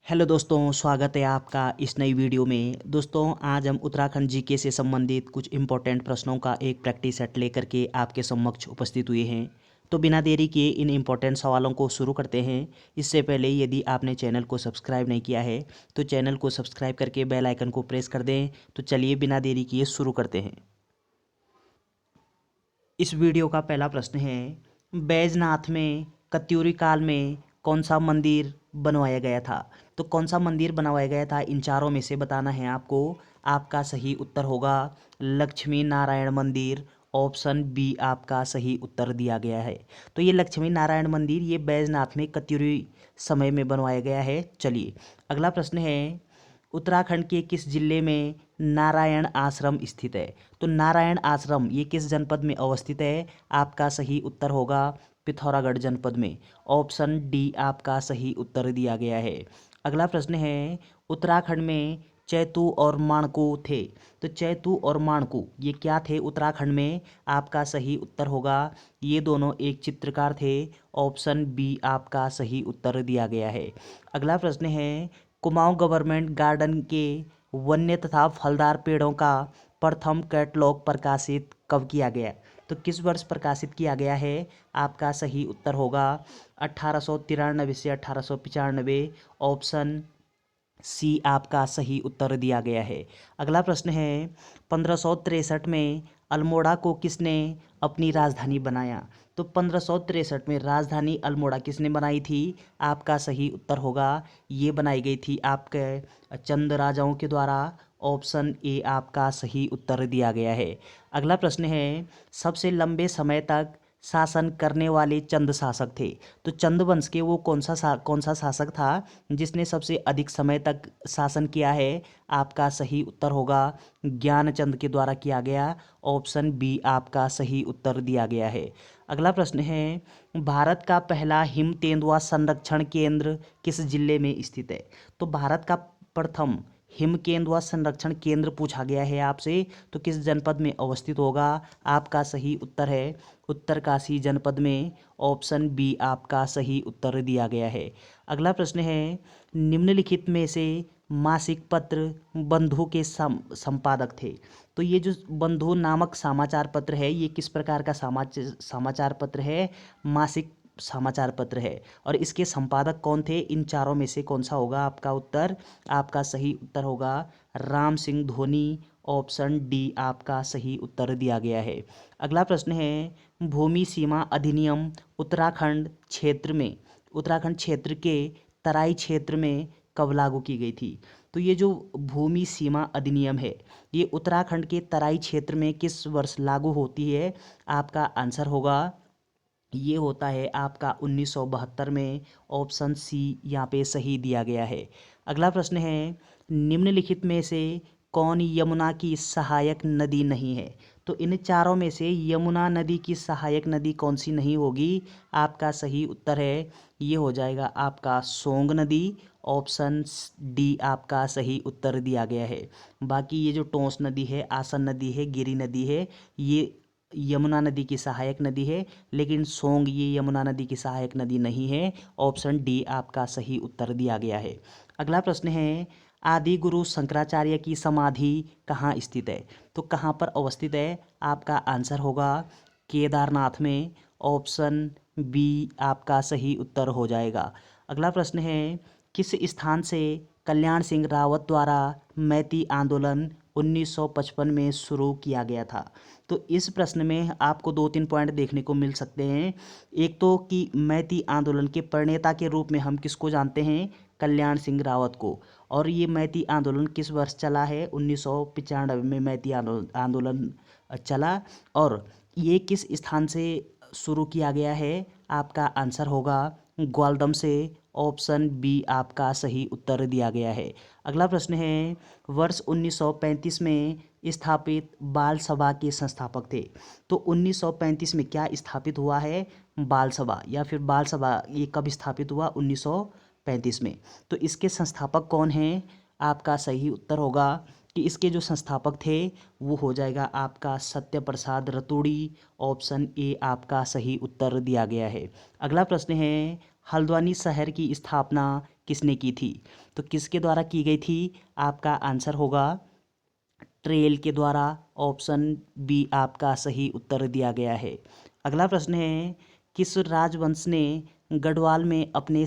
Hello दोस्तों, स्वागत है आपका इस नई वीडियो में। दोस्तों, आज हम उत्तराखंड जीके से संबंधित कुछ इम्पोर्टेंट प्रश्नों का एक प्रैक्टिस सेट लेकर के आपके समक्ष उपस्थित हुए हैं। तो बिना देरी किए इन इम्पोर्टेंट सवालों को शुरू करते हैं। इससे पहले यदि आपने चैनल को सब्सक्राइब नहीं किया है तो चैनल को सब्सक्राइब करके बेल आइकन को प्रेस कर दें। तो चलिए बिना देरी किए शुरू करते हैं। इस वीडियो का पहला प्रश्न है, बैजनाथ में कत्यूरी काल में कौन सा मंदिर बनवाया गया था? तो कौन सा मंदिर बनवाया गया था, इन चारों में से बताना है आपको। आपका सही उत्तर होगा लक्ष्मी नारायण मंदिर। ऑप्शन बी आपका सही उत्तर दिया गया है। तो ये लक्ष्मी नारायण मंदिर ये बैजनाथ में कत्यूरी समय में बनवाया गया है। चलिए अगला प्रश्न है, उत्तराखंड के किस जिले में नारायण आश्रम स्थित है? तो नारायण आश्रम ये किस जनपद में अवस्थित है? आपका सही उत्तर होगा पिथौरागढ़ जनपद में। ऑप्शन डी आपका सही उत्तर दिया गया है। अगला प्रश्न है, उत्तराखंड में चैतू और माणकू थे। तो चैतू और माणकू ये क्या थे उत्तराखंड में? आपका सही उत्तर होगा ये दोनों एक चित्रकार थे। ऑप्शन बी आपका सही उत्तर दिया गया है। अगला प्रश्न है, कुमाऊं गवर्नमेंट गार्डन के वन्य तथा फलदार पेड़ों का प्रथम कैटलॉग प्रकाशित कब किया गया? तो किस वर्ष प्रकाशित किया गया है? आपका सही उत्तर होगा 1893 से 1895। ऑप्शन सी आपका सही उत्तर दिया गया है। अगला प्रश्न है, 1563 में अल्मोड़ा को किसने अपनी राजधानी बनाया? तो 1563 में राजधानी अल्मोड़ा किसने बनाई थी? आपका सही उत्तर होगा ये बनाई गई थी आपके चंद राजाओं के द्वारा। ऑप्शन ए आपका सही उत्तर दिया गया है। अगला प्रश्न है, सबसे लंबे समय तक शासन करने वाले चंद शासक थे। तो चंद वंश के वो कौन सा शासक था जिसने सबसे अधिक समय तक शासन किया है? आपका सही उत्तर होगा ज्ञानचंद के द्वारा किया गया। ऑप्शन बी आपका सही उत्तर दिया गया है। अगला प्रश्न है, भारत का पहला हिम तेंदुआ संरक्षण केंद्र किस जिले में स्थित है? तो भारत का प्रथम हिम तेंदुआ संरक्षण केंद्र पूछा गया है आपसे, तो किस जनपद में अवस्थित होगा? आपका सही उत्तर है उत्तरकाशी जनपद में। ऑप्शन बी आपका सही उत्तर दिया गया है। अगला प्रश्न है, निम्नलिखित में से मासिक पत्र बंधु के संपादक थे। तो ये जो बंधु नामक समाचार पत्र है ये किस प्रकार का समाचार पत्र है? मासिक समाचार पत्र है। और इसके संपादक कौन थे? इन चारों में से कौन सा होगा आपका उत्तर? आपका सही उत्तर होगा राम सिंह धोनी। ऑप्शन डी आपका सही उत्तर दिया गया है। अगला प्रश्न है, भूमि सीमा अधिनियम उत्तराखंड क्षेत्र के तराई क्षेत्र में कब लागू की गई थी? तो ये जो भूमि सीमा अधिनियम है ये उत्तराखंड के तराई क्षेत्र में किस वर्ष लागू होती है? आपका आंसर होगा ये होता है आपका 1972 में। ऑप्शन सी यहाँ पे सही दिया गया है। अगला प्रश्न है, निम्नलिखित में से कौन यमुना की सहायक नदी नहीं है? तो इन चारों में से यमुना नदी की सहायक नदी कौन सी नहीं होगी? आपका सही उत्तर है ये हो जाएगा आपका सोंग नदी। ऑप्शन डी आपका सही उत्तर दिया गया है। बाकी ये जो टोंस नदी है, आसन नदी है, गिरी नदी है, ये यमुना नदी की सहायक नदी है, लेकिन सोंग ये यमुना नदी की सहायक नदी नहीं है। ऑप्शन डी आपका सही उत्तर दिया गया है। अगला प्रश्न है, आदि गुरु शंकराचार्य की समाधि कहाँ स्थित है? तो कहाँ पर अवस्थित है? आपका आंसर होगा केदारनाथ में। ऑप्शन बी आपका सही उत्तर हो जाएगा। अगला प्रश्न है, किस स्थान से कल्याण सिंह रावत द्वारा मैती आंदोलन 1955 में शुरू किया गया था? तो इस प्रश्न में आपको 2-3 पॉइंट देखने को मिल सकते हैं। एक तो कि मैती आंदोलन के प्रणेता के रूप में हम किसको जानते हैं? कल्याण सिंह रावत को। और ये मैती आंदोलन किस वर्ष चला है? 1995 में मैती आंदोलन चला। और ये किस स्थान से शुरू किया गया है? आपका आंसर होगा ग्वालदम से। ऑप्शन बी आपका सही उत्तर दिया गया है। अगला प्रश्न है, वर्ष 1935 में स्थापित बाल सभा के संस्थापक थे। तो 1935 में क्या स्थापित हुआ है? बाल सभा, या फिर बाल सभा ये कब स्थापित हुआ? 1935 में। तो इसके संस्थापक कौन हैं? आपका सही उत्तर होगा कि इसके जो संस्थापक थे वो हो जाएगा आपका सत्य प्रसाद रतूड़ी। ऑप्शन ए आपका सही उत्तर दिया गया है। अगला प्रश्न है, हल्द्वानी शहर की स्थापना किसने की थी? तो किसके द्वारा की गई थी? आपका आंसर होगा ट्रेल के द्वारा। ऑप्शन बी आपका सही उत्तर दिया गया है। अगला प्रश्न है, किस राजवंश ने गढ़वाल में अपने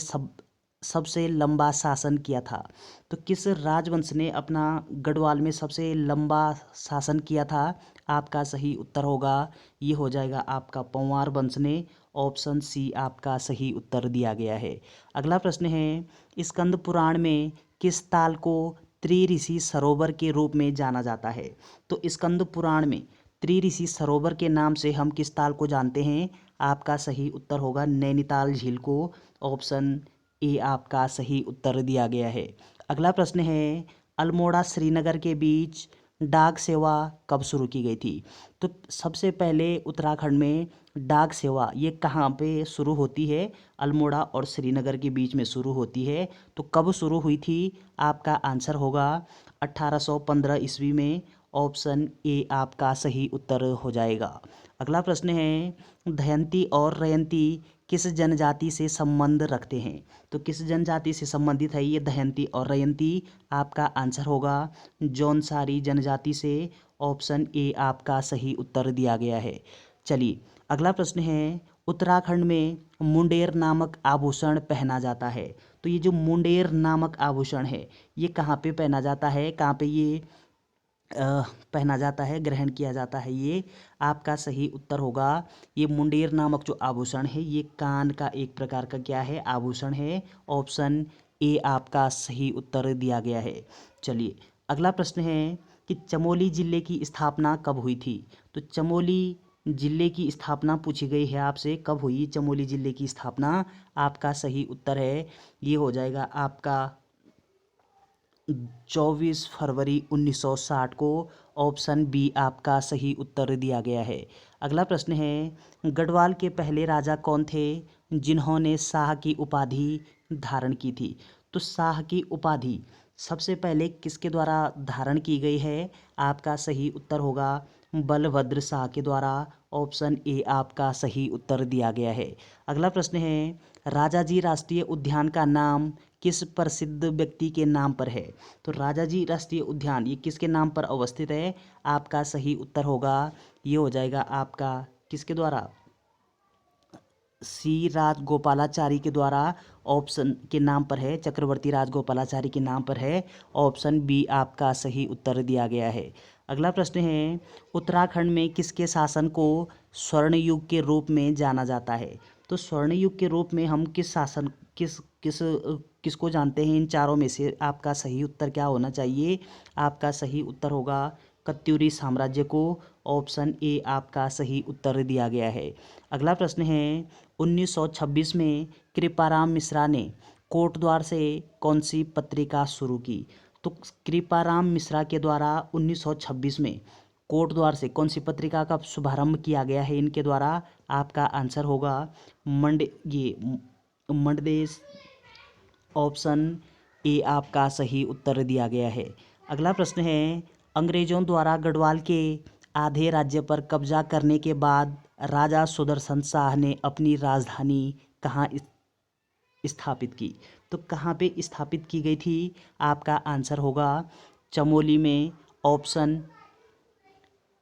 सबसे लंबा शासन किया था? तो किस राजवंश ने अपना गढ़वाल में सबसे लंबा शासन किया था? आपका सही उत्तर होगा, ये हो जाएगा आपका पंवार वंश ने। ऑप्शन सी आपका सही उत्तर दिया गया है। अगला प्रश्न है, स्कंद पुराण में किस ताल को त्रिऋषि सरोवर के रूप में जाना जाता है? तो स्कंद पुराण में त्रिऋषि सरोवर के नाम से हम किस ताल को जानते हैं? आपका सही उत्तर होगा नैनीताल झील को। ऑप्शन ए आपका सही उत्तर दिया गया है। अगला प्रश्न है, अल्मोड़ा श्रीनगर के बीच डाक सेवा कब शुरू की गई थी? तो सबसे पहले उत्तराखंड में डाक सेवा ये कहाँ पे शुरू होती है? अल्मोड़ा और श्रीनगर के बीच में शुरू होती है। तो कब शुरू हुई थी? आपका आंसर होगा 1815 ईस्वी में। ऑप्शन ए आपका सही उत्तर हो जाएगा। अगला प्रश्न है, दमयंती और दमयंती किस जनजाति से संबंध रखते हैं? तो किस जनजाति से संबंधित है ये दमयंती और दमयंती? आपका आंसर होगा जौनसारी जनजाति से। ऑप्शन ए आपका सही उत्तर दिया गया है। चलिए अगला प्रश्न है, उत्तराखंड में मुंडेर नामक आभूषण पहना जाता है। तो ये जो मुंडेर नामक आभूषण है ये कहाँ पे पहना जाता है? कहाँ पे ये पहना जाता है, ग्रहण किया जाता है? ये आपका सही उत्तर होगा, ये मुंडेर नामक जो आभूषण है ये कान का एक प्रकार का क्या है? आभूषण है। ऑप्शन ए आपका सही उत्तर दिया गया है। चलिए अगला प्रश्न है कि चमोली जिले की स्थापना कब हुई थी? तो चमोली जिले की स्थापना पूछी गई है आपसे, कब हुई चमोली जिले की स्थापना? आपका सही उत्तर है, ये हो जाएगा आपका 24 फरवरी 1960 को। ऑप्शन बी आपका सही उत्तर दिया गया है। अगला प्रश्न है, गढ़वाल के पहले राजा कौन थे जिन्होंने शाह की उपाधि धारण की थी? तो शाह की उपाधि सबसे पहले किसके द्वारा धारण की गई है? आपका सही उत्तर होगा बलभद्र शाह के द्वारा। ऑप्शन ए आपका सही उत्तर दिया गया है। अगला प्रश्न है, राजाजी राष्ट्रीय उद्यान का नाम किस प्रसिद्ध व्यक्ति के नाम पर है? तो राजाजी राष्ट्रीय उद्यान ये किसके नाम पर अवस्थित है? आपका सही उत्तर होगा, ये हो जाएगा आपका किसके द्वारा? सी राजगोपालाचारी के द्वारा ऑप्शन के नाम पर है, चक्रवर्ती राजगोपालाचारी के नाम पर है। ऑप्शन बी आपका सही उत्तर दिया गया है। अगला प्रश्न है, उत्तराखंड में किसके शासन को स्वर्ण युग के रूप में जाना जाता है? तो स्वर्ण युग के रूप में हम किस शासन किसको जानते हैं? इन चारों में से आपका सही उत्तर क्या होना चाहिए? आपका सही उत्तर होगा कत्यूरी साम्राज्य को। ऑप्शन ए आपका सही उत्तर दिया गया है। अगला प्रश्न है, 1926 में कृपाराम मिश्रा ने कोटद्वार से कौन सी पत्रिका शुरू की? तो कृपाराम मिश्रा के द्वारा 1926 में कोटद्वार से कौन सी पत्रिका का शुभारंभ किया गया है इनके द्वारा? आपका आंसर होगा मंडदेश। ऑप्शन ए आपका सही उत्तर दिया गया है। अगला प्रश्न है, अंग्रेजों द्वारा गढ़वाल के आधे राज्य पर कब्जा करने के बाद राजा सुदर्शन शाह ने अपनी राजधानी कहाँ स्थापित की? तो कहाँ पे स्थापित की गई थी? आपका आंसर होगा चमोली में। ऑप्शन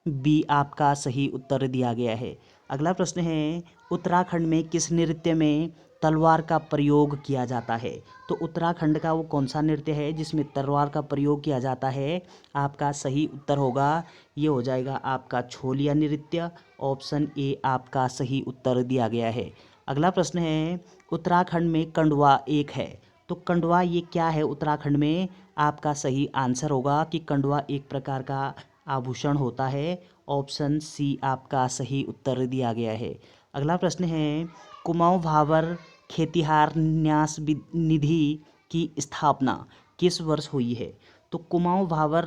बी आपका सही उत्तर दिया गया है। अगला प्रश्न है, उत्तराखंड में किस नृत्य में तलवार का प्रयोग किया जाता है? तो उत्तराखंड का वो कौन सा नृत्य है जिसमें तलवार का प्रयोग किया जाता है? आपका सही उत्तर होगा, ये हो जाएगा आपका छोलिया नृत्य। ऑप्शन ए आपका सही उत्तर दिया गया है। अगला प्रश्न है, उत्तराखंड में कंडवा एक है। तो कंडवा ये क्या है उत्तराखंड में? आपका सही आंसर होगा कि कंडवा एक प्रकार का आभूषण होता है। ऑप्शन सी आपका सही उत्तर दिया गया है। अगला प्रश्न है, कुमाऊं भाबर खेतिहार न्यास निधि की स्थापना किस वर्ष हुई है? तो कुमाऊं भाबर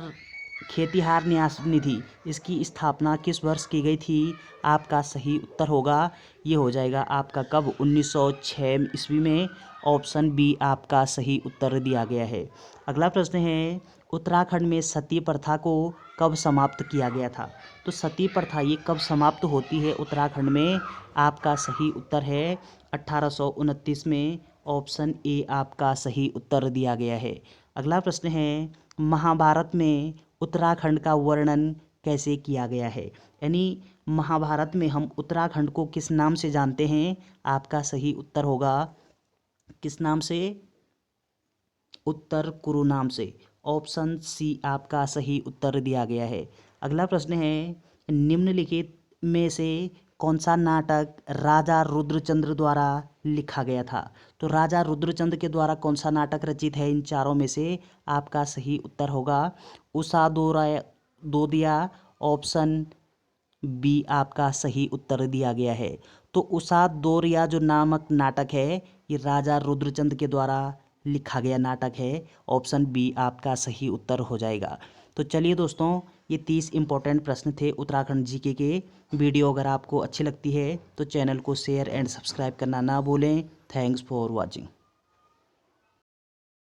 खेतिहार न्यास निधि इसकी स्थापना किस वर्ष की गई थी? आपका सही उत्तर होगा, ये हो जाएगा आपका कब? 1906 ईस्वी में। ऑप्शन बी आपका सही उत्तर दिया गया है। अगला प्रश्न है, उत्तराखंड में सती प्रथा को कब समाप्त किया गया था? तो सती प्रथा ये कब समाप्त होती है उत्तराखंड में? आपका सही उत्तर है 1829 में। ऑप्शन ए आपका सही उत्तर दिया गया है। अगला प्रश्न है, महाभारत में उत्तराखंड का वर्णन कैसे किया गया है? यानी महाभारत में हम उत्तराखंड को किस नाम से जानते हैं? आपका सही उत्तर होगा किस नाम से? उत्तर कुरु नाम से। ऑप्शन सी आपका सही उत्तर दिया गया है। अगला प्रश्न है, निम्नलिखित में से कौन सा नाटक राजा रुद्रचंद्र द्वारा लिखा गया था? तो राजा रुद्रचंद्र के द्वारा कौन सा नाटक रचित है इन चारों में से? आपका सही उत्तर होगा उषा दो दिया। ऑप्शन बी आपका सही उत्तर दिया गया है। तो उषा दौरिया जो नामक नाटक है ये राजा रुद्रचंद्र के द्वारा लिखा गया नाटक है। ऑप्शन बी आपका सही उत्तर हो जाएगा। तो चलिए दोस्तों, ये 30 इंपॉर्टेंट प्रश्न थे उत्तराखंड जीके के। वीडियो अगर आपको अच्छी लगती है तो चैनल को शेयर एंड सब्सक्राइब करना ना भूलें। Thanks for watching.